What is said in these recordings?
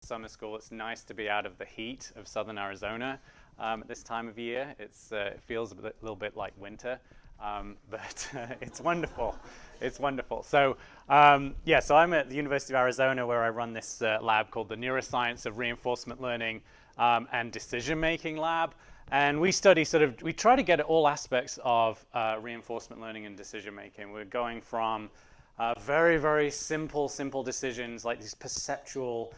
summer school, it's nice to be out of the heat of southern Arizona at this time of year. It feels a little bit like winter, but it's wonderful. It's wonderful. So so I'm at the University of Arizona, where I run this lab called the Neuroscience of Reinforcement Learning and Decision-Making Lab. And we study we try to get at all aspects of reinforcement learning and decision-making. We're going from very, very simple decisions, like these perceptual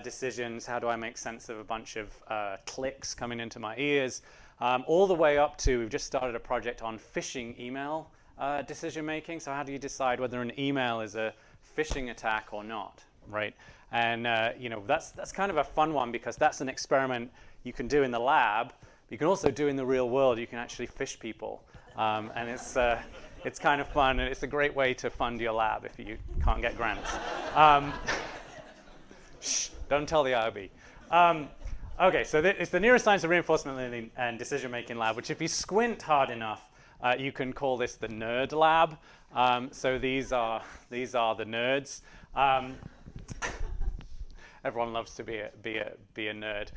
decisions. How do I make sense of a bunch of clicks coming into my ears? All the way up to, we've just started a project on phishing email decision-making. So how do you decide whether an email is a phishing attack or not, right? And that's kind of a fun one, because that's an experiment you can do in the lab. You can also do in the real world. You can actually phish people, and it's kind of fun, and it's a great way to fund your lab if you can't get grants. Shh, don't tell the IRB. Okay, so it's the Neuroscience of Reinforcement Learning and Decision-Making Lab, which if you squint hard enough, you can call this the nerd lab. So these are the nerds. Everyone loves to be a nerd.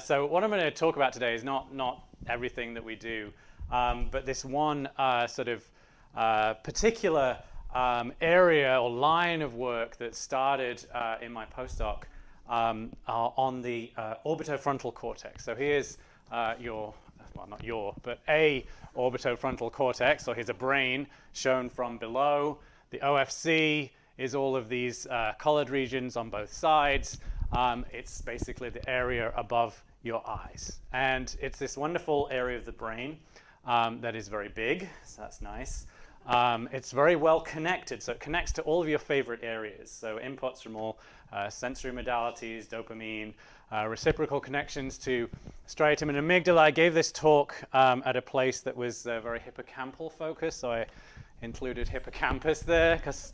So what I'm going to talk about today is not everything that we do, but this one particular area or line of work that started in my postdoc on the orbitofrontal cortex. So here's not your, but a orbitofrontal cortex. So here's a brain shown from below. The OFC is all of these colored regions on both sides. It's basically the area above your eyes. And it's this wonderful area of the brain that is very big, so that's nice. It's very well connected, so it connects to all of your favorite areas. So inputs from all sensory modalities, dopamine, reciprocal connections to striatum and amygdala. I gave this talk at a place that was very hippocampal focused, so I included hippocampus there, because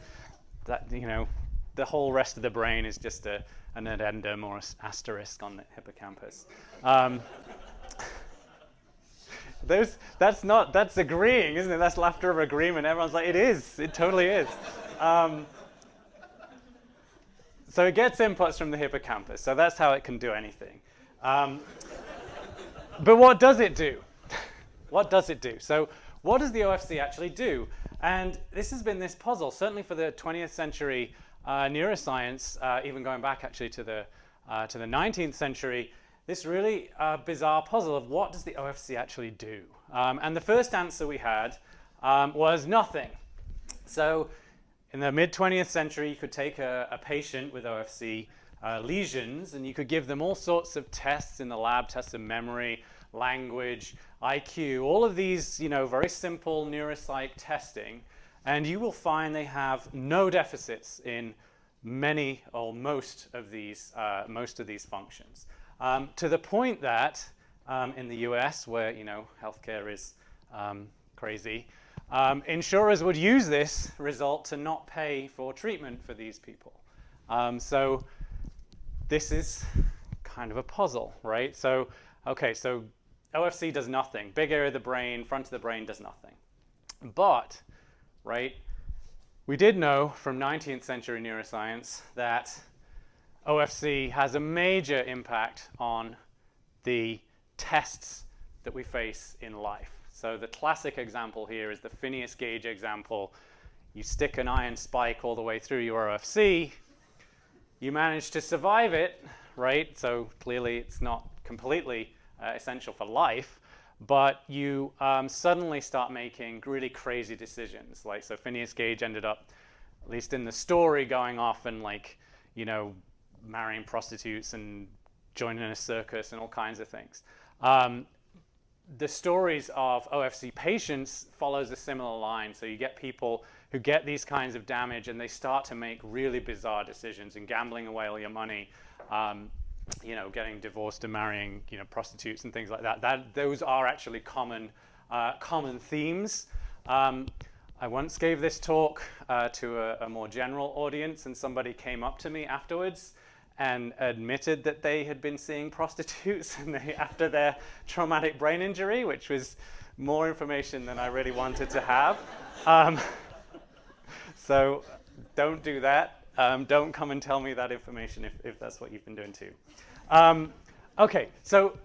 that, the whole rest of the brain is just an addendum or an asterisk on the hippocampus. That's agreeing, isn't it? That's laughter of agreement. Everyone's like, it totally is. So it gets inputs from the hippocampus, so that's how it can do anything. But what does it do? What does it do? So what does the OFC actually do? And this has been this puzzle, certainly for the 20th century neuroscience, even going back actually to the 19th century, this really bizarre puzzle of what does the OFC actually do? And the first answer we had was nothing. So in the mid-20th century, you could take a patient with OFC lesions, and you could give them all sorts of tests in the lab, tests of memory, language, IQ, all of these, very simple neuropsych testing, and you will find they have no deficits in many or most of these functions. To the point that in the US, where healthcare is crazy, insurers would use this result to not pay for treatment for these people. So this is kind of a puzzle, right? So OFC does nothing. Big area of the brain, front of the brain does nothing. But, right, we did know from 19th century neuroscience that OFC has a major impact on the tests that we face in life. So the classic example here is the Phineas gauge example. You stick an iron spike all the way through your OFC. You manage to survive it, right? So clearly it's not completely essential for life, but you suddenly start making really crazy decisions. So Phineas gauge ended up, at least in the story, going off and marrying prostitutes and joining a circus and all kinds of things. The stories of OFC patients follows a similar line. So you get people who get these kinds of damage and they start to make really bizarre decisions and gambling away all your money, getting divorced and marrying, prostitutes and things like that. Those are actually common themes. I once gave this talk to a more general audience, and somebody came up to me afterwards and admitted that they had been seeing prostitutes after their traumatic brain injury, which was more information than I really wanted to have. So don't do that. Don't come and tell me that information if that's what you've been doing too. Okay, so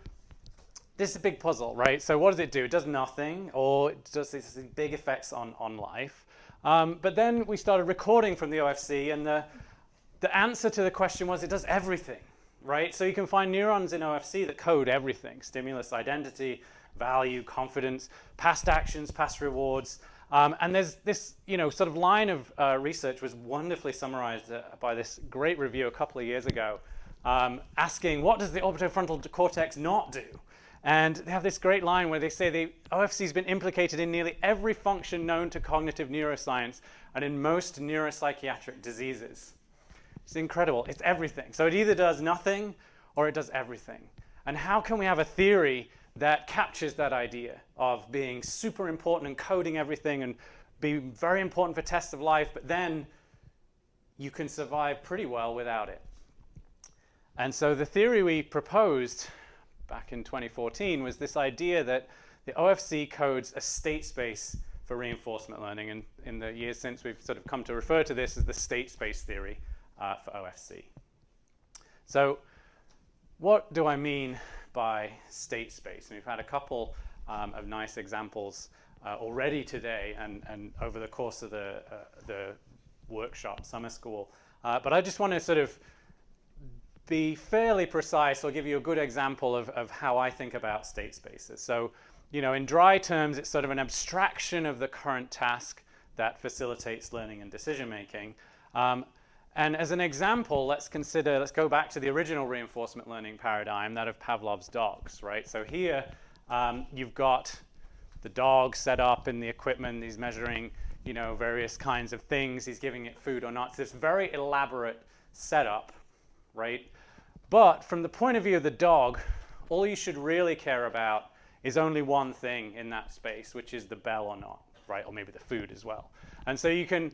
this is a big puzzle, right? So what does it do? It does nothing, or it does these big effects on life. But then we started recording from the OFC, and the answer to the question was it does everything, right? So you can find neurons in OFC that code everything: stimulus, identity, value, confidence, past actions, past rewards. And there's this, sort of line of research was wonderfully summarized by this great review a couple of years ago, asking, what does the orbitofrontal cortex not do? And they have this great line where they say the OFC has been implicated in nearly every function known to cognitive neuroscience and in most neuropsychiatric diseases. It's incredible. It's everything. So it either does nothing or it does everything. And how can we have a theory that captures that idea of being super important and coding everything and be very important for tests of life, but then you can survive pretty well without it? And so the theory we proposed back in 2014 was this idea that the OFC codes a state space for reinforcement learning. And in the years since, we've sort of come to refer to this as the state space theory for OFC. So what do I mean by state space? And we've had a couple of nice examples already today and over the course of the workshop, summer school. But I just want to sort of be fairly precise or give you a good example of how I think about state spaces. So, in dry terms, it's sort of an abstraction of the current task that facilitates learning and decision making. And as an example, let's go back to the original reinforcement learning paradigm, that of Pavlov's dogs, right? So here you've got the dog set up in the equipment. He's measuring, various kinds of things. He's giving it food or not. It's this very elaborate setup, right? But from the point of view of the dog, all you should really care about is only one thing in that space, which is the bell or not, right? Or maybe the food as well. And so you can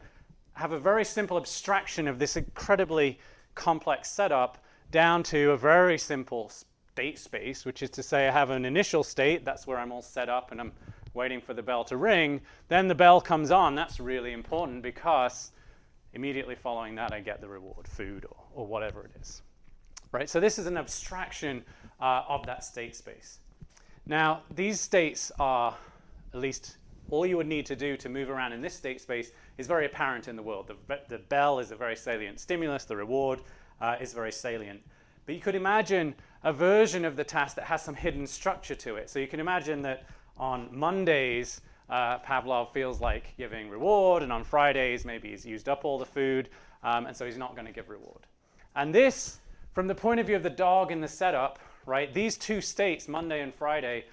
have a very simple abstraction of this incredibly complex setup down to a very simple state space, which is to say I have an initial state. That's where I'm all set up and I'm waiting for the bell to ring. Then the bell comes on. That's really important because immediately following that, I get the reward, food or whatever it is, right? So this is an abstraction of that state space. Now, these states are, at least all you would need to do to move around in this state space is very apparent in the world. The bell is a very salient stimulus. The reward is very salient. But you could imagine a version of the task that has some hidden structure to it. So you can imagine that on Mondays, Pavlov feels like giving reward, and on Fridays, maybe he's used up all the food, and so he's not going to give reward. And this, from the point of view of the dog in the setup, right, these two states, Monday and Friday,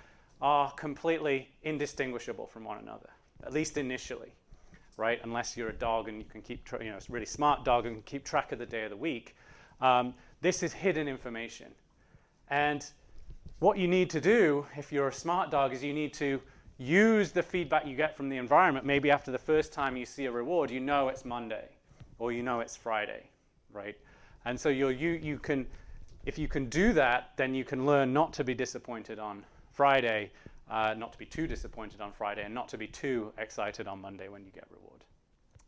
are completely indistinguishable from one another, at least initially, right? Unless you're a dog and you can keep, a really smart dog and can keep track of the day of the week. This is hidden information. And what you need to do, if you're a smart dog, is you need to use the feedback you get from the environment. Maybe after the first time you see a reward, you know it's Monday, or you know it's Friday, right? And so you can, if you can do that, then you can learn not to be disappointed on Friday, not to be too disappointed on Friday, and not to be too excited on Monday when you get reward.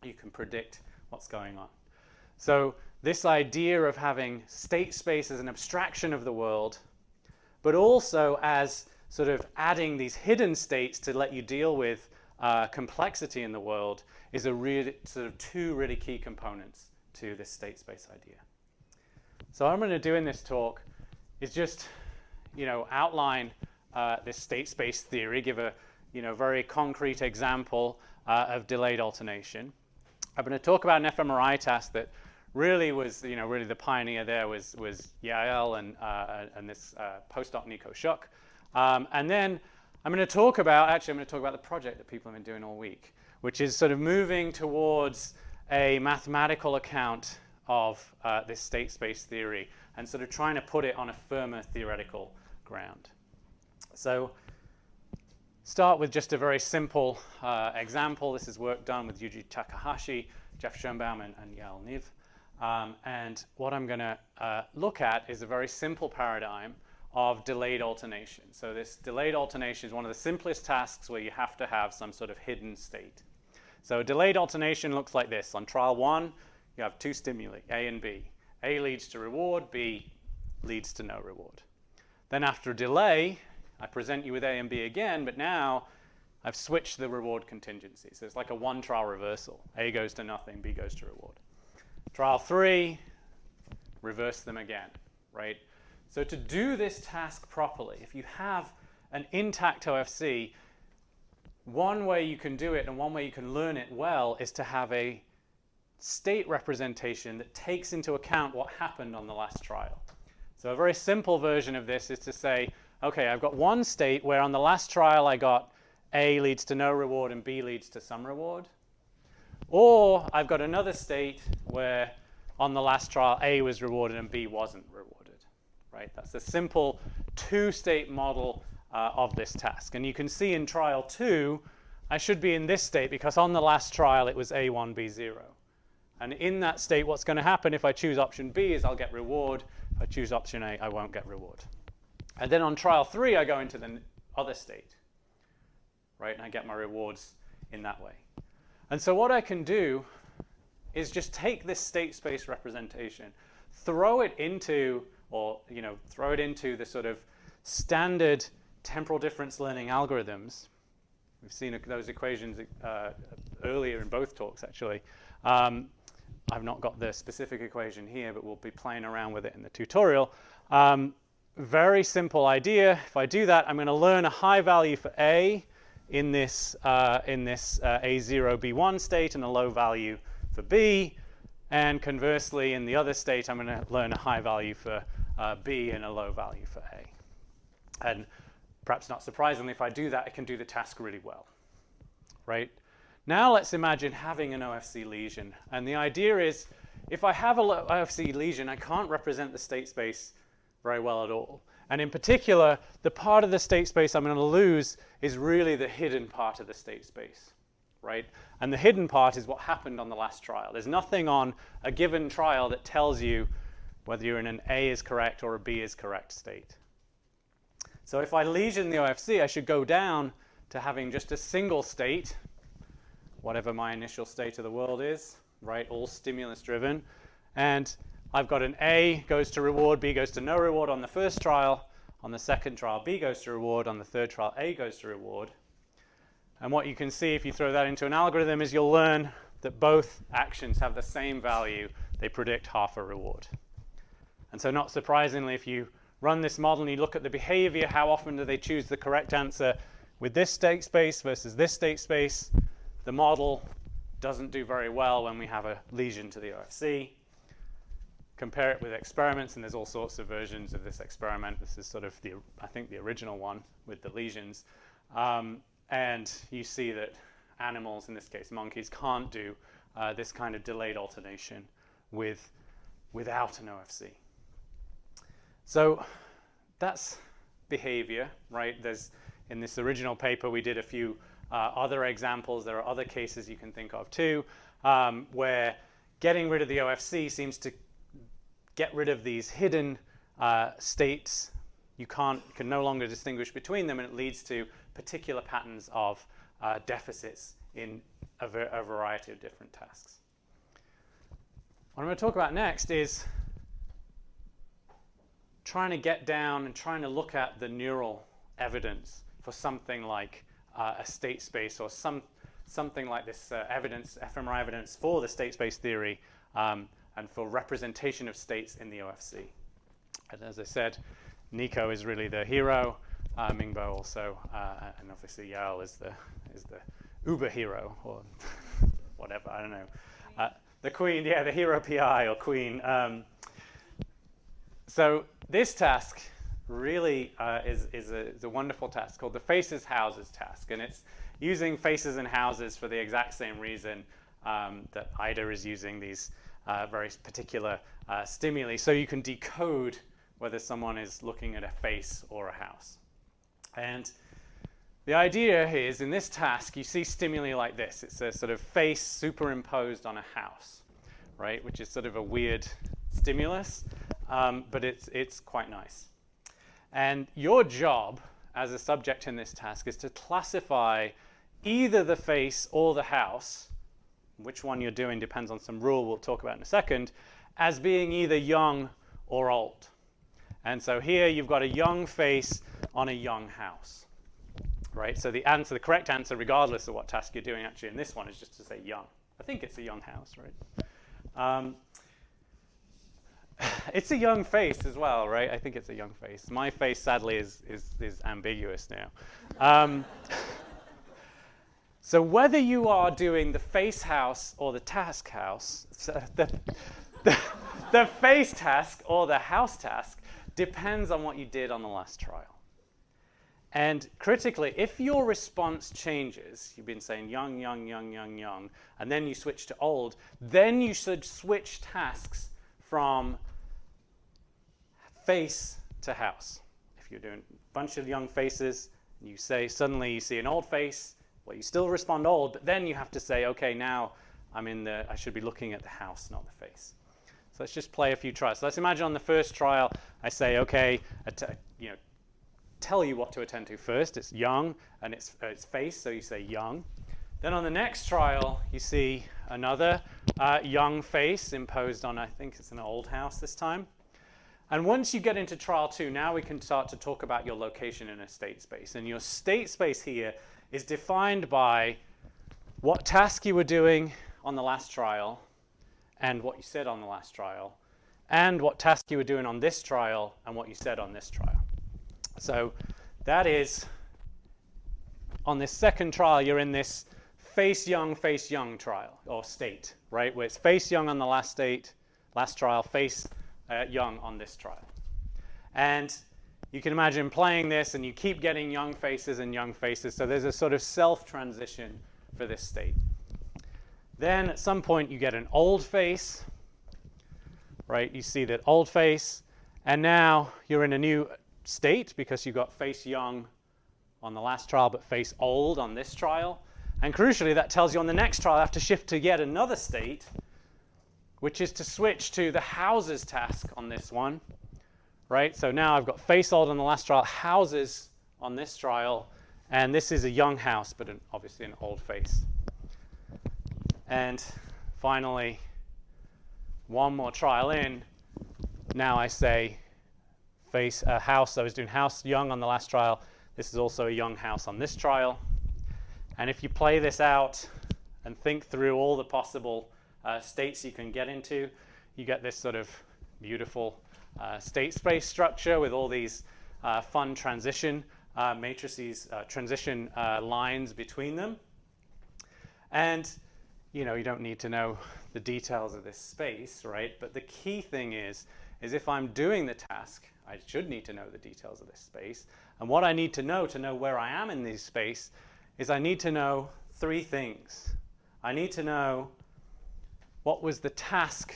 You can predict what's going on. So this idea of having state space as an abstraction of the world, but also as sort of adding these hidden states to let you deal with complexity in the world is a really sort of two really key components to this state space idea. So what I'm going to do in this talk is just, outline this state space theory, give a, very concrete example of delayed alternation. I'm going to talk about an fMRI task that really was, really the pioneer there was Yael and this postdoc Nico Schuck. And then I'm going to talk about the project that people have been doing all week, which is sort of moving towards a mathematical account of this state space theory and sort of trying to put it on a firmer theoretical ground. So start with just a very simple example. This is work done with Yuji Takahashi, Jeff Schoenbaum, and Yael Niv. And what I'm going to look at is a very simple paradigm of delayed alternation. So this delayed alternation is one of the simplest tasks where you have to have some sort of hidden state. So delayed alternation looks like this. On trial 1, you have two stimuli, A and B. A leads to reward, B leads to no reward. Then after a delay, I present you with A and B again, but now I've switched the reward contingency. So it's like a one trial reversal. A goes to nothing, B goes to reward. Trial 3, reverse them again, right? So to do this task properly, if you have an intact OFC, one way you can do it and one way you can learn it well is to have a state representation that takes into account what happened on the last trial. So a very simple version of this is to say, okay, I've got one state where on the last trial I got A leads to no reward and B leads to some reward. Or I've got another state where on the last trial A was rewarded and B wasn't rewarded, right? That's a simple two-state model of this task. And you can see in trial 2, I should be in this state because on the last trial it was A1, B0. And in that state, what's going to happen if I choose option B is I'll get reward. If I choose option A, I won't get reward. And then on trial 3, I go into the other state, right? And I get my rewards in that way. And so what I can do is just take this state space representation, throw it into, throw it into the sort of standard temporal difference learning algorithms. We've seen those equations earlier in both talks, actually. I've not got the specific equation here, but we'll be playing around with it in the tutorial. Very simple idea. If I do that, I'm going to learn a high value for A in this A0, B1 state and a low value for B. And conversely, in the other state, I'm going to learn a high value for B and a low value for A. And perhaps not surprisingly, if I do that, I can do the task really well, right? Now let's imagine having an OFC lesion. And the idea is, if I have an OFC lesion, I can't represent the state space very well at all. And in particular, the part of the state space I'm going to lose is really the hidden part of the state space, right? And the hidden part is what happened on the last trial. There's nothing on a given trial that tells you whether you're in an A is correct or a B is correct state. So if I lesion the OFC, I should go down to having just a single state, whatever my initial state of the world is, right? All stimulus driven. And I've got an A goes to reward, B goes to no reward on the first trial. On the second trial, B goes to reward. On the third trial, A goes to reward. And what you can see if you throw that into an algorithm is you'll learn that both actions have the same value. They predict half a reward. And so not surprisingly, if you run this model and you look at the behavior, how often do they choose the correct answer with this state space versus this state space? The model doesn't do very well when we have a lesion to the OFC. Compare it with experiments, and there's all sorts of versions of this experiment. This is sort of, I think, the original one with the lesions. And you see that animals, in this case monkeys, can't do this kind of delayed alternation without an OFC. So that's behavior, right? In this original paper, we did a few other examples. There are other cases you can think of too, where getting rid of the OFC seems to get rid of these hidden states. You can no longer distinguish between them, and it leads to particular patterns of deficits in a variety of different tasks. What I'm going to talk about next is trying to get down and trying to look at the neural evidence for something like a state space or something like this fMRI evidence for the state space theory and for representation of states in the OFC. And as I said, Nico is really the hero, Mingbo also, and obviously Yao is the uber hero or whatever, I don't know. The queen, yeah, the hero PI or queen. So this task really is a wonderful task called the faces houses task, and it's using faces and houses for the exact same reason that IDA is using these very particular stimuli, so you can decode whether someone is looking at a face or a house. And the idea is, in this task, you see stimuli like this. It's a sort of face superimposed on a house, right, which is sort of a weird stimulus, but it's quite nice. And your job as a subject in this task is to classify either the face or the house which one you're doing depends on some rule we'll talk about in a second, as being either young or old. And so here you've got a young face on a young house, right? So the correct answer, regardless of what task you're doing actually in this one, is just to say young. I think it's a young house, right? It's a young face as well, right? I think it's a young face. My face, sadly, is ambiguous now. So whether you are doing the face house or the task house, so the face task or the house task depends on what you did on the last trial. And critically, if your response changes, you've been saying young, young, young, young, young, and then you switch to old, then you should switch tasks from face to house. If you're doing a bunch of young faces, you say suddenly you see an old face, well, you still respond old, but then you have to say, okay, now I should be looking at the house, not the face. So let's just play a few trials. So let's imagine on the first trial, I say, okay, tell you what to attend to first. It's young, and it's face, so you say young. Then on the next trial, you see another young face imposed on, I think it's an old house this time. And once you get into trial 2, now we can start to talk about your location in a state space. And your state space here is defined by what task you were doing on the last trial and what you said on the last trial, and what task you were doing on this trial and what you said on this trial. So that is, on this second trial, you're in this face young trial, or state, right? Where it's face young on the last trial, face young on this trial. And you can imagine playing this and you keep getting young faces and young faces. So there's a sort of self-transition for this state. Then at some point you get an old face, right? You see that old face, and now you're in a new state because you got face young on the last trial but face old on this trial. And crucially, that tells you on the next trial I have to shift to yet another state, which is to switch to the houses task on this one, right? So now I've got face old on the last trial, houses on this trial, and this is a young house, but obviously an old face. And finally, one more trial in, now I say face house. I was doing house young on the last trial. This is also a young house on this trial. And if you play this out and think through all the possible states you can get into, you get this sort of beautiful state space structure with all these fun transition matrices, transition lines between them. And you don't need to know the details of this space, right? But the key thing is if I'm doing the task, I should need to know the details of this space. And what I need to know where I am in this space is I need to know 3 things. I need to know what was the task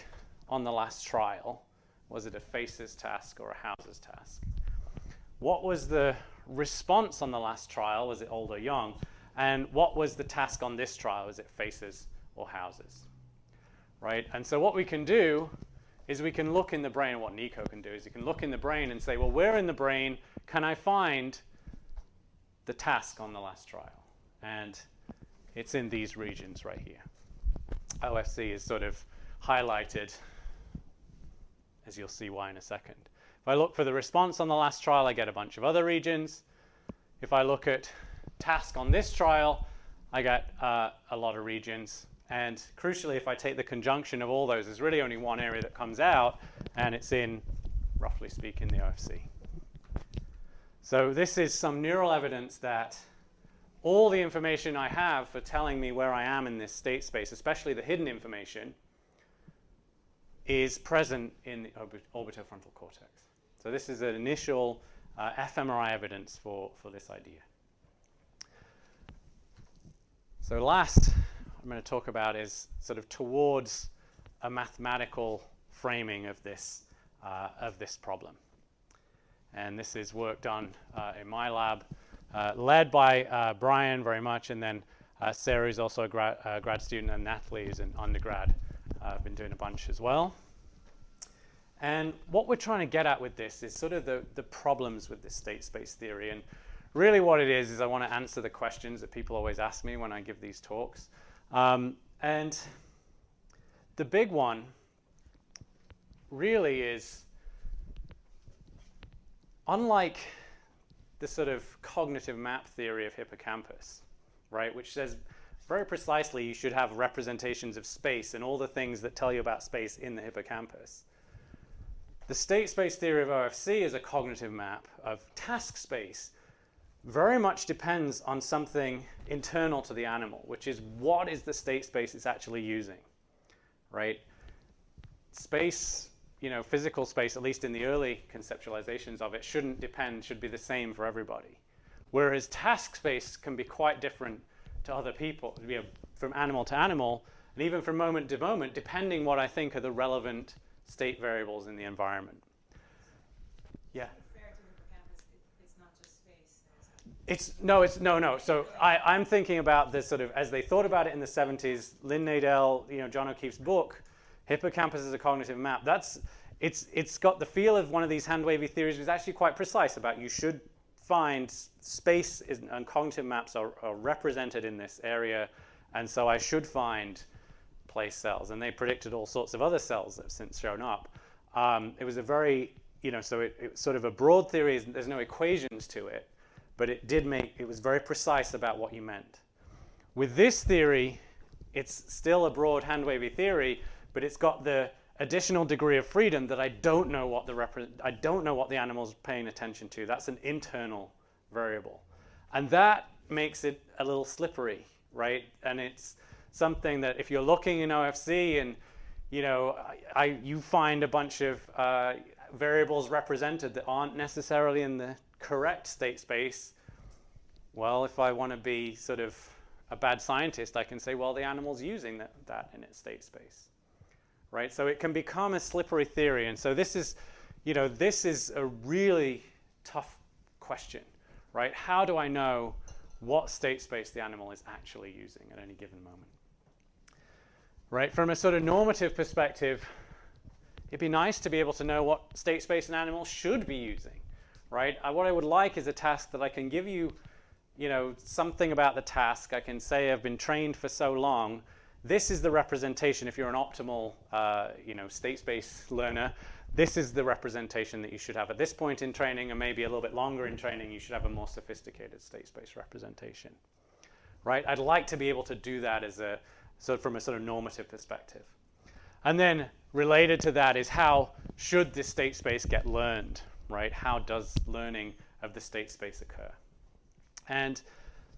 on the last trial. Was it a faces task or a houses task? What was the response on the last trial? Was it old or young? And what was the task on this trial? Was it faces or houses? Right? And so what we can do is we can look in the brain. What Nico can do is he can look in the brain and say, well, where in the brain can I find the task on the last trial? And it's in these regions right here. OFC is sort of highlighted, as you'll see why in a second. If I look for the response on the last trial, I get a bunch of other regions. If I look at task on this trial, I get a lot of regions. And crucially, if I take the conjunction of all those, there's really only one area that comes out, and it's in, roughly speaking, the OFC. So this is some neural evidence that all the information I have for telling me where I am in this state space, especially the hidden information, is present in the orbitofrontal cortex. So this is an initial fMRI evidence for this idea. So last I'm going to talk about is sort of towards a mathematical framing of this problem. And this is work done in my lab, led by Brian very much, and then Sarah is also a grad student, and Natalie is an undergrad. I've been doing a bunch as well. And what we're trying to get at with this is sort of the problems with this state space theory. And really what it is I want to answer the questions that people always ask me when I give these talks. And the big one really is, unlike the sort of cognitive map theory of hippocampus, right, which says very precisely you should have representations of space and all the things that tell you about space in the hippocampus. The state space theory of OFC is a cognitive map of task space. Very much depends on something internal to the animal, which is what is the state space it's actually using, right? Space, physical space, at least in the early conceptualizations of it, should be the same for everybody. Whereas task space can be quite different to other people, from animal to animal, and even from moment to moment, depending what I think are the relevant state variables in the environment. Yeah? It's not just space. No. So I'm thinking about this sort of, as they thought about it in the 70s, Lynn Nadell, John O'Keefe's book, hippocampus as a cognitive map. It's got the feel of one of these hand-wavy theories, which is actually quite precise about you should find space and cognitive maps are represented in this area, and so I should find place cells. And they predicted all sorts of other cells that have since shown up. It was a very, so it's sort of a broad theory. There's no equations to it, but it was very precise about what you meant. With this theory, it's still a broad hand-wavy theory, but it's got the additional degree of freedom that I don't know what the animal's paying attention to. That's an internal variable. And that makes it a little slippery, right? And it's something that if you're looking in OFC and you find a bunch of variables represented that aren't necessarily in the correct state space, well, if I want to be sort of a bad scientist, I can say, well, the animal's using that in its state space. Right? So it can become a slippery theory. And so this is a really tough question, right? How do I know what state space the animal is actually using at any given moment? Right? From a sort of normative perspective, it'd be nice to be able to know what state space an animal should be using, right? What I would like is a task that I can give you, something about the task. I can say I've been trained for so long. This is the representation. If you're an optimal, state space learner, this is the representation that you should have at this point in training, and maybe a little bit longer in training, you should have a more sophisticated state space representation, right? I'd like to be able to do that from a sort of normative perspective. And then related to that is how should this state space get learned, right? How does learning of the state space occur? And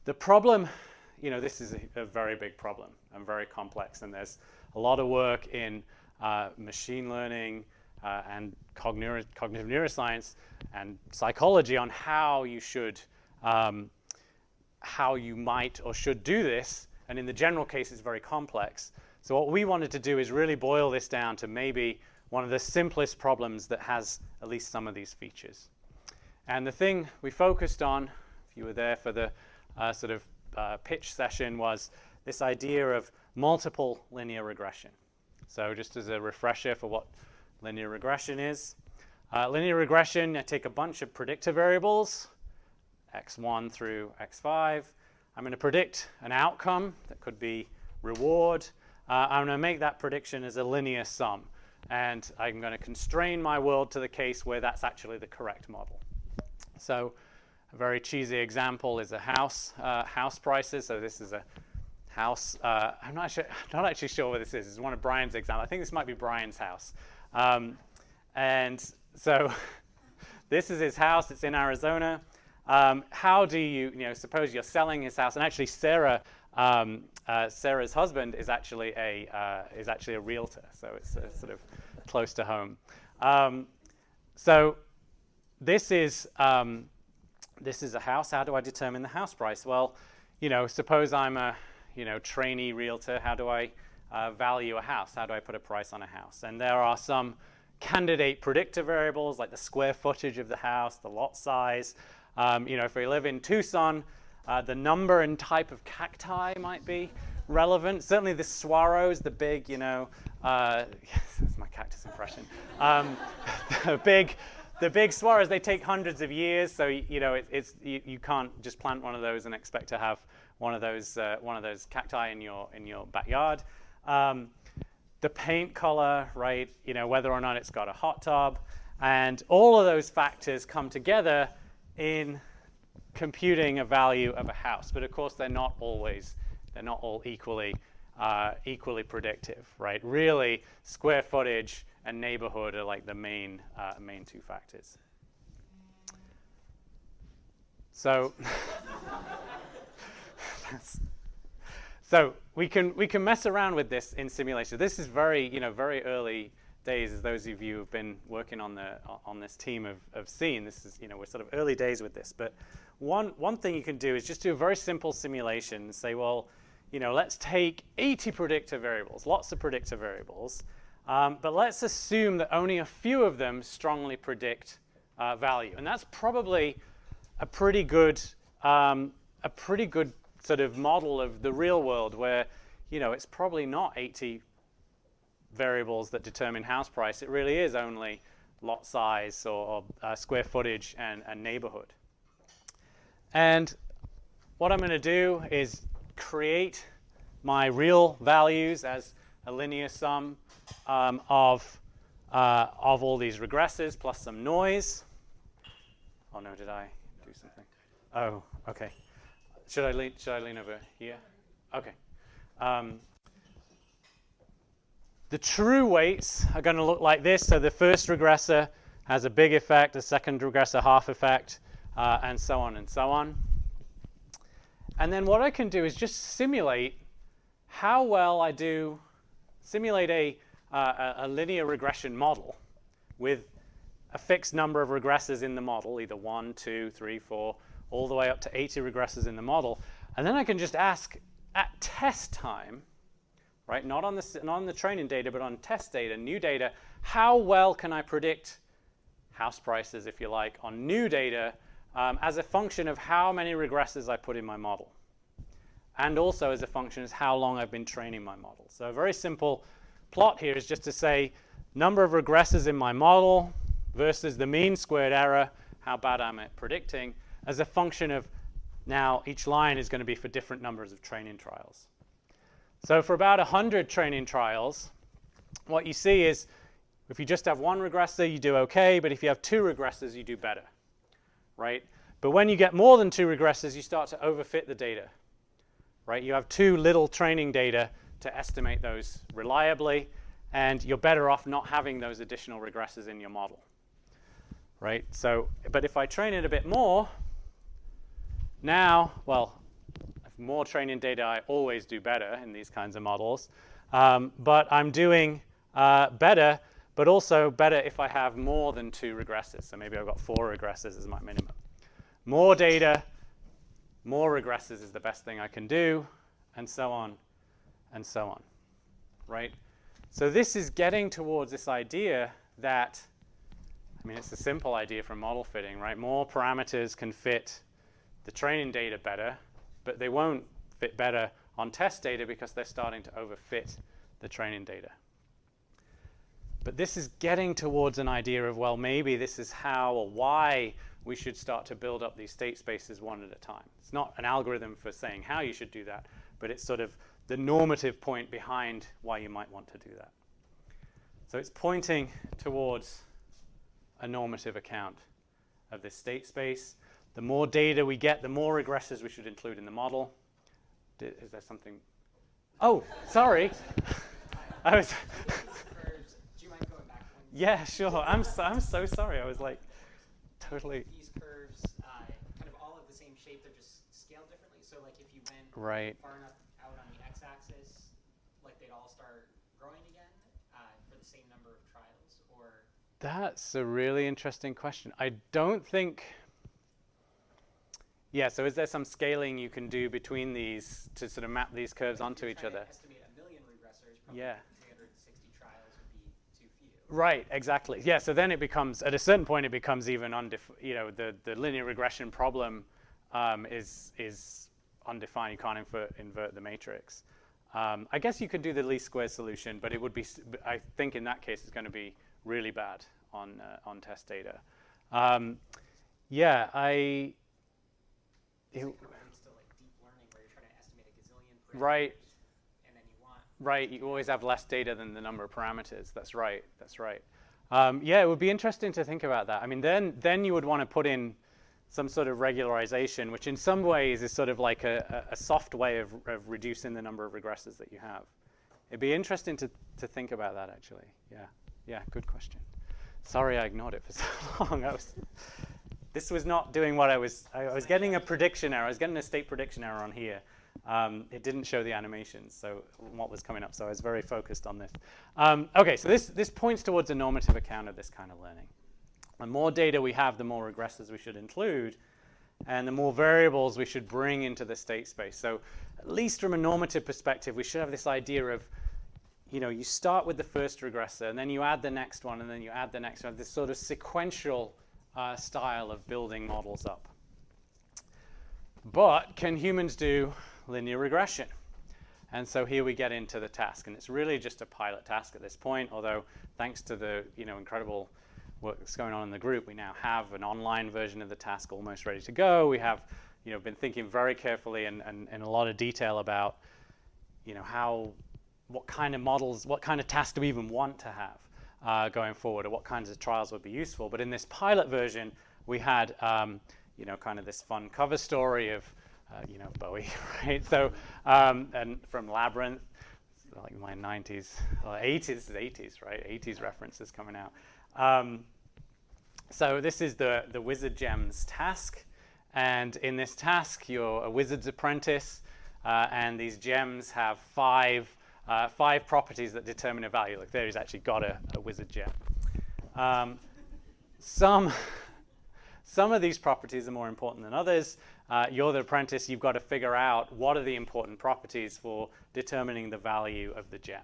the problem, this is a very big problem and very complex, and there's a lot of work in machine learning and cognitive neuroscience and psychology on how you might or should do this, and in the general case it's very complex. So what we wanted to do is really boil this down to maybe one of the simplest problems that has at least some of these features. And the thing we focused on, if you were there for the pitch session, was this idea of multiple linear regression. So just as a refresher for what linear regression is. Linear regression, I take a bunch of predictor variables, x1 through x5. I'm going to predict an outcome that could be reward. I'm going to make that prediction as a linear sum. And I'm going to constrain my world to the case where that's actually the correct model. So a very cheesy example is a house prices. So this is a house. I'm not actually sure what this is. It's one of Brian's examples. I think this might be Brian's house. And so this is his house. It's in Arizona. How do you suppose you're selling his house, and actually Sarah's husband is actually a realtor, so it's sort of close to home. So this is a house. How do I determine the house price? Well, suppose I'm a trainee realtor. How do I value a house? How do I put a price on a house? And there are some candidate predictor variables like the square footage of the house, the lot size. If we live in Tucson, the number and type of cacti might be relevant. Certainly the saguaros, the big, that's my cactus impression. The big saguaros, they take hundreds of years, so you can't just plant one of those and expect to have one of those cacti in your backyard. The paint color, right? Whether or not it's got a hot tub, and all of those factors come together in computing a value of a house. But of course, they're not all equally predictive, right? Really, square footage and neighborhood are like the main two factors. So, so we can mess around with this in simulation. This is very early days, as those of you who've been working on this team have seen. This is we're sort of early days with this. But one thing you can do is just do a very simple simulation and say, well, let's take 80 predictor variables, lots of predictor variables, but let's assume that only a few of them strongly predict value, and that's probably a pretty good sort of model of the real world, where it's probably not 80 variables that determine house price. It really is only lot size or square footage and neighborhood. And what I'm going to do is create my real values as a linear sum of all these regressors plus some noise. Oh no, did I do something? Oh, okay. Should I lean over here? Okay. The true weights are going to look like this. So the first regressor has a big effect, the second regressor half effect, and so on and so on. And then what I can do is just simulate how well I do, simulate a linear regression model with a fixed number of regressors in the model, either 1, 2, 3, 4, all the way up to 80 regressors in the model. And then I can just ask at test time, right, not on the training data, but on test data, new data, how well can I predict house prices, if you like, on new data as a function of how many regressors I put in my model, and also as a function of how long I've been training my model. So a very simple plot here is just to say number of regressors in my model versus the mean squared error, how bad am I at predicting, as a function of now each line is going to be for different numbers of training trials. So for about 100 training trials, what you see is if you just have one regressor, you do okay, but if you have two regressors, you do better, right? But when you get more than two regressors, you start to overfit the data, right? You have too little training data to estimate those reliably, and you're better off not having those additional regressors in your model, right? So, but if I train it a bit more, now, well, more training data, I always do better in these kinds of models. But I'm doing better, but also better if I have more than two regressors. So maybe I've got 4 regressors as my minimum. More data, more regressors is the best thing I can do, and so on, and so on, right? So this is getting towards this idea that, I mean, it's a simple idea from model fitting, right? More parameters can fit the training data better, but they won't fit better on test data because they're starting to overfit the training data. But this is getting towards an idea of, well, maybe this is how or why we should start to build up these state spaces one at a time. It's not an algorithm for saying how you should do that, but it's sort of the normative point behind why you might want to do that. So it's pointing towards a normative account of this state space. The more data we get, the more regressors we should include in the model. Is there something? Oh, sorry. I was. Do you mind going back one? Yeah, sure. I'm so sorry. I was like, totally. These curves, kind of all have the same shape. They're just scaled differently. So, like, if you went far enough out on the x-axis, like they'd all start growing again for the same number of trials, or. That's a really interesting question. I don't think. Yeah, so is there some scaling you can do between these to sort of map these curves onto each other? To estimate 1 million regressors, probably 360 trials would be too few. Right, exactly. Yeah, so then it becomes, at a certain point, it becomes even the linear regression problem is undefined. You can't invert the matrix. I guess you could do the least squares solution, but it would be, I think in that case, it's going to be really bad on test data. It still like deep learning where you're trying to Right. And then you want. Right, you always have less data than the number of parameters. That's right. That's right. Yeah, it would be interesting to think about that. I mean, then you would want to put in some sort of regularization, which in some ways is sort of like a soft way of reducing the number of regressors that you have. It'd be interesting to think about that, actually. Yeah, good question. Sorry I ignored it for so long. This was not doing what I was getting a prediction error. I was getting a state prediction error on here. It didn't show the animations, so what was coming up. So I was very focused on this. Okay, so this points towards a normative account of this kind of learning. The more data we have, the more regressors we should include, and the more variables we should bring into the state space. So at least from a normative perspective, we should have this idea of, you start with the first regressor, and then you add the next one, and then you add the next one, this sort of sequential style of building models up. But can humans do linear regression? And so here we get into the task, and it's really just a pilot task at this point, although thanks to the incredible work that's going on in the group, we now have an online version of the task almost ready to go. We have been thinking very carefully and in a lot of detail about what kind of models, what kind of tasks do we even want to have going forward, or what kinds of trials would be useful. But in this pilot version, we had kind of this fun cover story of Bowie, right? So and from Labyrinth, like my 90s, 80s, right? 80s references coming out. So this is the Wizard Gems task, and in this task, you're a wizard's apprentice, and these gems have five properties that determine a value. Look, there he's actually got a wizard gem. Some of these properties are more important than others. You're the apprentice. You've got to figure out what are the important properties for determining the value of the gem.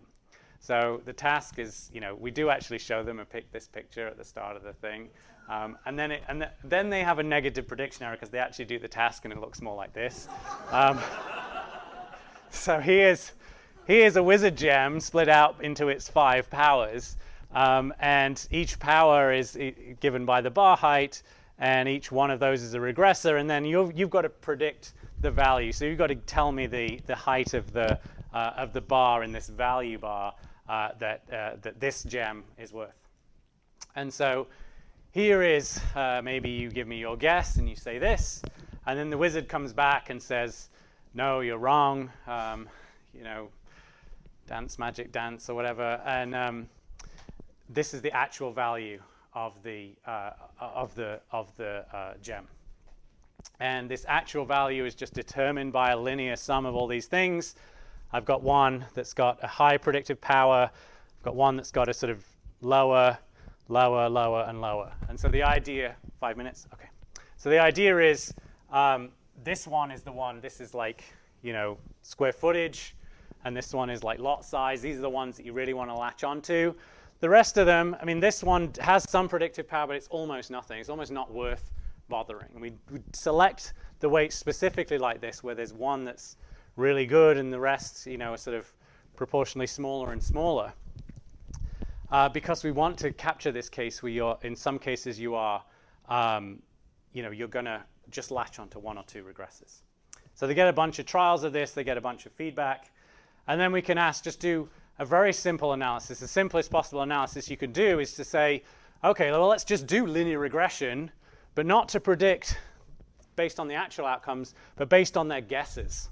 So the task is, we do actually show them this picture at the start of the thing, and then they have a negative prediction error because they actually do the task and it looks more like this. So here's a wizard gem split out into its 5 powers, and each power is given by the bar height, and each one of those is a regressor, and then you've got to predict the value. So you've got to tell me the height of the bar in this value bar that this gem is worth. And so here is maybe you give me your guess and you say this, and then the wizard comes back and says, no, you're wrong. Dance, magic, dance, or whatever, and this is the actual value of the gem. And this actual value is just determined by a linear sum of all these things. I've got one that's got a high predictive power. I've got one that's got a sort of lower, lower, lower, and lower. And so the idea, 5 minutes? Okay. So the idea is this one is the one, this is like, square footage, and this one is like lot size. These are the ones that you really want to latch onto. The rest of them, I mean, this one has some predictive power, but it's almost nothing. It's almost not worth bothering. We select the weights specifically like this, where there's one that's really good and the rest, are sort of proportionally smaller and smaller, because we want to capture this case where you're, in some cases, you are, you're going to just latch onto 1 or 2 regressors. So they get a bunch of trials of this, they get a bunch of feedback, and then we can just do a very simple analysis. The simplest possible analysis you could do is to say, okay, well, let's just do linear regression, but not to predict based on the actual outcomes, but based on their guesses,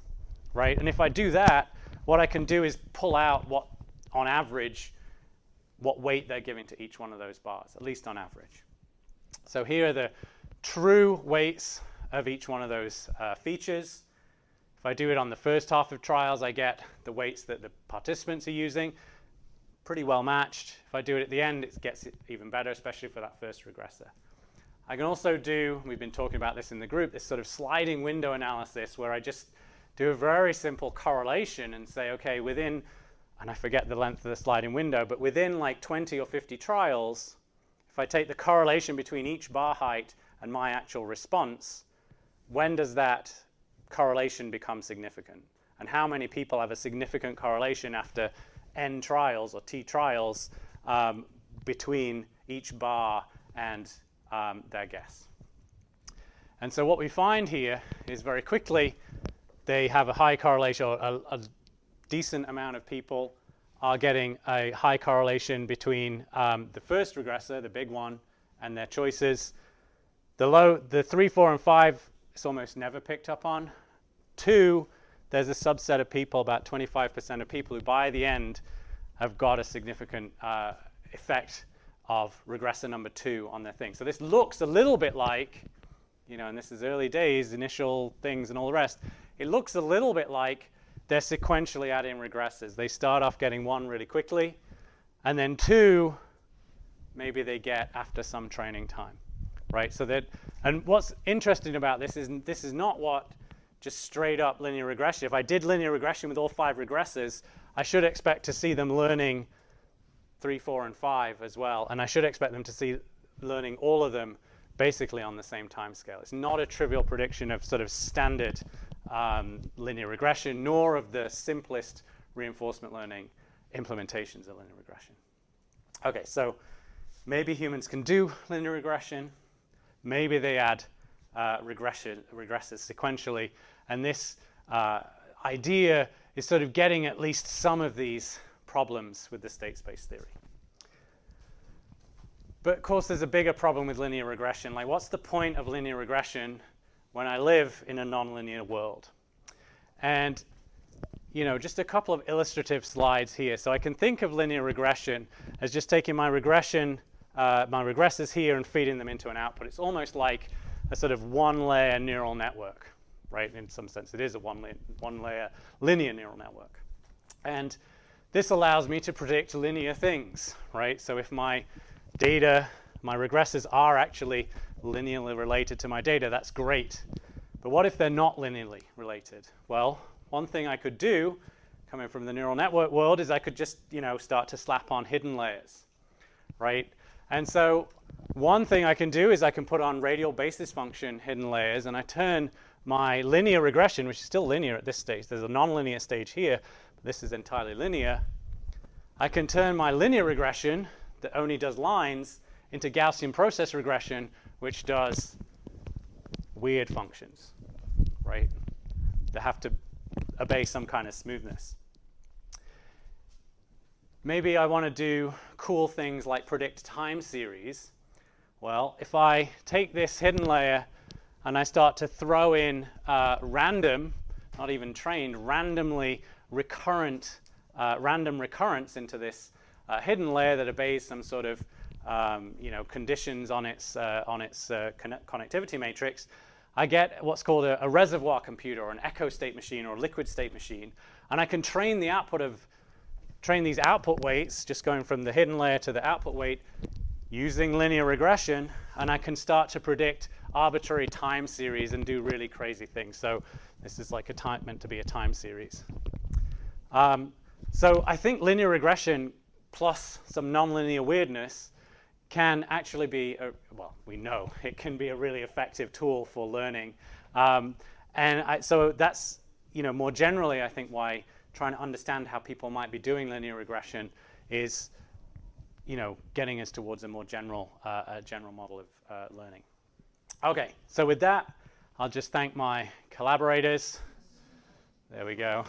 right? And if I do that, what I can do is pull out what, on average, what weight they're giving to each one of those bars, at least on average. So here are the true weights of each one of those features. If I do it on the first half of trials, I get the weights that the participants are using, pretty well matched. If I do it at the end, it gets it even better, especially for that first regressor. I can also do, we've been talking about this in the group, this sort of sliding window analysis where I just do a very simple correlation and say, okay, within, and I forget the length of the sliding window, but within like 20 or 50 trials, if I take the correlation between each bar height and my actual response, when does that correlation become significant? And how many people have a significant correlation after n trials or t trials between each bar and their guess? And so what we find here is very quickly they have a high correlation, or a decent amount of people are getting a high correlation between the first regressor, the big one, and their choices. The 3, 4, and 5 is almost never picked up on. 2, there's a subset of people, about 25% of people, who by the end have got a significant effect of regressor number 2 on their thing. So this looks a little bit like, and this is early days, initial things and all the rest. It looks a little bit like they're sequentially adding regressors. They start off getting 1 really quickly, and then 2, maybe they get after some training time, right? And what's interesting about this is not what just straight up linear regression. If I did linear regression with all 5 regressors, I should expect to see them learning 3, 4, and 5 as well, and I should expect them to see learning all of them basically on the same time scale. It's not a trivial prediction of sort of standard linear regression, nor of the simplest reinforcement learning implementations of linear regression. Okay, so maybe humans can do linear regression. Maybe they add regressors sequentially, and this idea is sort of getting at least some of these problems with the state space theory. But of course, there's a bigger problem with linear regression. Like, what's the point of linear regression when I live in a nonlinear world? And just a couple of illustrative slides here. So I can think of linear regression as just taking my regression, my regressors here, and feeding them into an output. It's almost like a sort of one-layer neural network, right? In some sense, it is a one-layer linear neural network. And this allows me to predict linear things, right? So if my data, my regressors are actually linearly related to my data, that's great. But what if they're not linearly related? Well, one thing I could do, coming from the neural network world, is I could just, start to slap on hidden layers, right? And so one thing I can do is I can put on radial basis function hidden layers, and I turn my linear regression, which is still linear at this stage. There's a nonlinear stage here, but this is entirely linear. I can turn my linear regression that only does lines into Gaussian process regression, which does weird functions, right? They have to obey some kind of smoothness. Maybe I want to do cool things like predict time series. Well, if I take this hidden layer and I start to throw in random, not even trained, randomly recurrent, random recurrence into this hidden layer that obeys some sort of conditions on its connectivity matrix, I get what's called a reservoir computer, or an echo state machine, or a liquid state machine, and I can train these output weights, just going from the hidden layer to the output weight, using linear regression, and I can start to predict arbitrary time series and do really crazy things. So this is like meant to be a time series. So I think linear regression plus some nonlinear weirdness can actually be, we know it can be a really effective tool for learning. So that's, more generally, I think why trying to understand how people might be doing linear regression is, getting us towards a more general model of learning. Okay, so with that, I'll just thank my collaborators. There we go.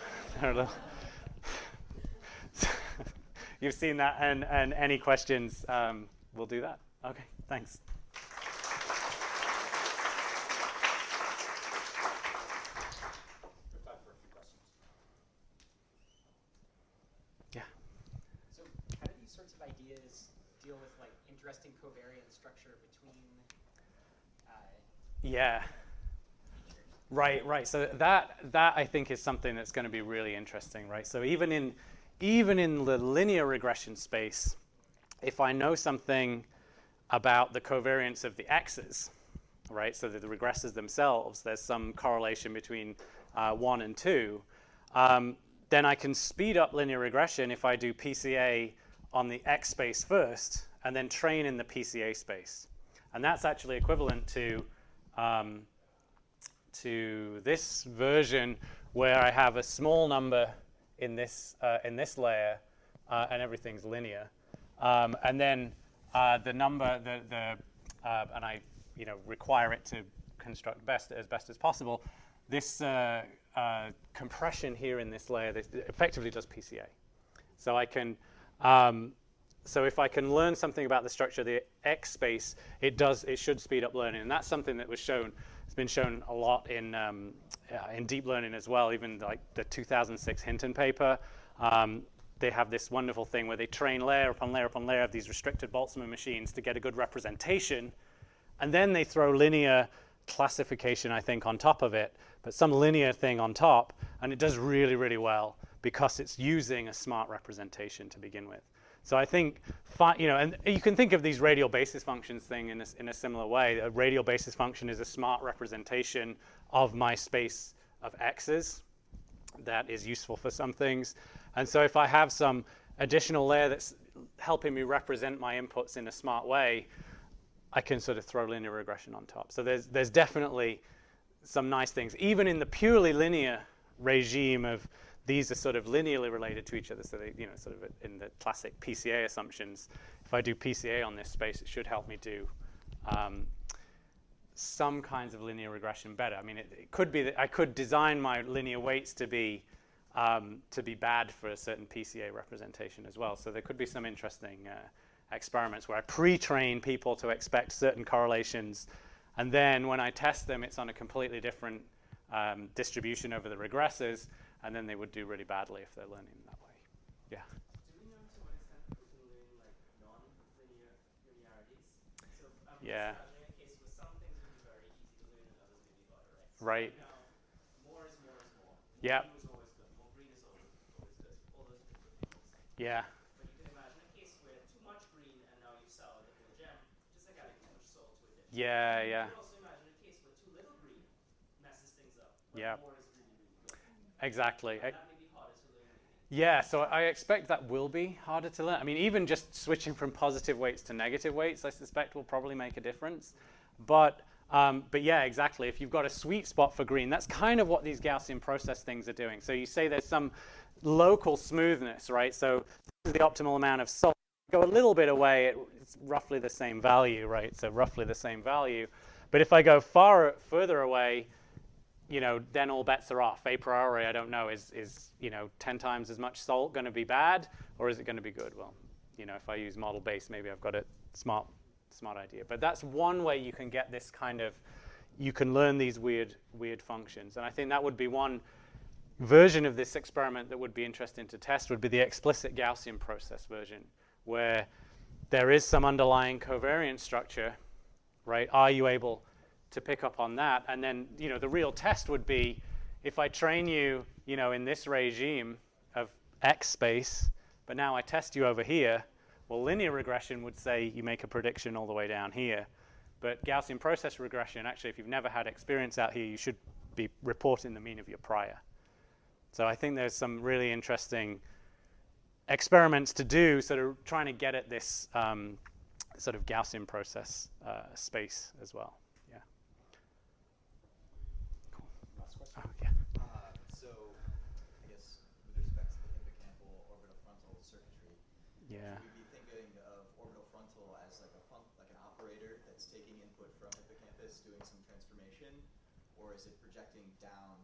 You've seen that, and any questions, we'll do that. Okay, thanks. Good time for a few questions. Yeah. So how do these sorts of ideas deal with like interesting covariance structure between yeah. features? Right. So that I think is something that's going to be really interesting, right? So even in the linear regression space, if I know something about the covariance of the x's, right, so that the regressors themselves, there's some correlation between 1 and 2, then I can speed up linear regression if I do PCA on the x space first and then train in the PCA space. And that's actually equivalent to this version where I have a small number in this layer and everything's linear. And then the number, and I require it to construct as best as possible. This compression here in this layer that effectively does PCA. So I can, so if I can learn something about the structure of the X space, it should speed up learning, and that's something that was shown. It's been shown a lot in deep learning as well. Even like the 2006 Hinton paper, they have this wonderful thing where they train layer upon layer upon layer of these restricted Boltzmann machines to get a good representation, and then they throw linear classification, I think, on top of it, but some linear thing on top, and it does really, really well because it's using a smart representation to begin with. So I think, and you can think of these radial basis functions thing in a similar way. A radial basis function is a smart representation of my space of x's that is useful for some things. And so if I have some additional layer that's helping me represent my inputs in a smart way, I can sort of throw linear regression on top. So there's definitely some nice things. Even in the purely linear regime of these are sort of linearly related to each other. So they, sort of in the classic PCA assumptions, if I do PCA on this space, it should help me do some kinds of linear regression better. I mean, it could be that I could design my linear weights to be bad for a certain PCA representation as well. So there could be some interesting experiments where I pre-train people to expect certain correlations, and then when I test them, it's on a completely different distribution over the regressors, and then they would do really badly if they're learning that way. Yeah. Do we know to what extent we can learn like non-linearities? So I'm Yeah. just imagining a case where some things would be very easy to learn and others may be harder, right? So Right. Now, more is more is more. Yeah. Blue is always good. More green is always good. All those different things. Yeah. But you can imagine a case where too much green and now you've soured the whole gem, just like adding too much salt to a dip. Yeah. Yeah. You can also imagine a case where too little green messes things up, but Yeah. more is really, really good. Exactly. And that may be harder to learn. Yeah, so I expect that will be harder to learn. I mean, even just switching from positive weights to negative weights, I suspect will probably make a difference. But yeah, exactly. If you've got a sweet spot for green, that's kind of what these Gaussian process things are doing. So you say there's some local smoothness, right? So this is the optimal amount of salt. Go a little bit away, it's roughly the same value, right? So roughly the same value. But if I go further away, then all bets are off. A priori, I don't know, is 10 times as much salt going to be bad, or is it going to be good? Well, if I use model base, maybe I've got a smart idea. But that's one way you can get this kind of, you can learn these weird functions. And I think that would be one version of this experiment that would be interesting to test, would be the explicit Gaussian process version, where there is some underlying covariance structure, right? Are you able to pick up on that? And then, the real test would be if I train you, in this regime of X space, but now I test you over here, well, linear regression would say you make a prediction all the way down here. But Gaussian process regression, actually, if you've never had experience out here, you should be reporting the mean of your prior. So I think there's some really interesting experiments to do, sort of trying to get at this sort of Gaussian process space as well. Oh, yeah. So, I guess with respect to the hippocampal orbitofrontal circuitry, Yeah. should we be thinking of orbitofrontal as like an operator that's taking input from hippocampus, doing some transformation, or is it projecting down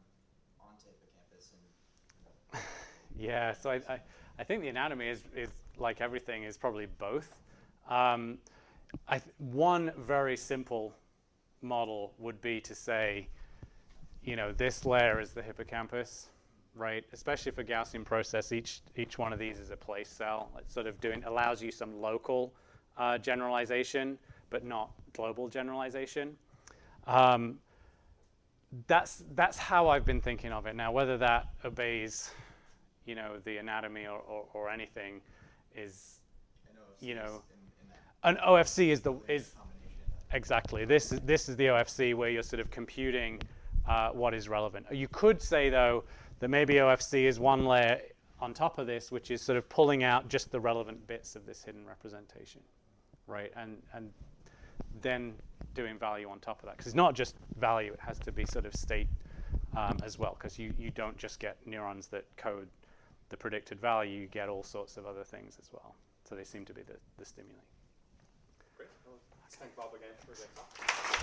onto hippocampus and? Yeah. So I think the anatomy is like everything is probably both. One very simple model would be to say, this layer is the hippocampus, right? Especially for Gaussian process, each one of these is a place cell. It's sort of allows you some local generalization, but not global generalization. That's how I've been thinking of it. Now, whether that obeys, the anatomy or anything is, in that an OFC is combination. exactly. This is the OFC where you're sort of computing what is relevant. You could say, though, that maybe OFC is one layer on top of this, which is sort of pulling out just the relevant bits of this hidden representation, right? And then doing value on top of that. Because it's not just value, it has to be sort of state as well, because you don't just get neurons that code the predicted value, you get all sorts of other things as well. So they seem to be the stimuli. Great. Well, let's thank Bob again for the talk.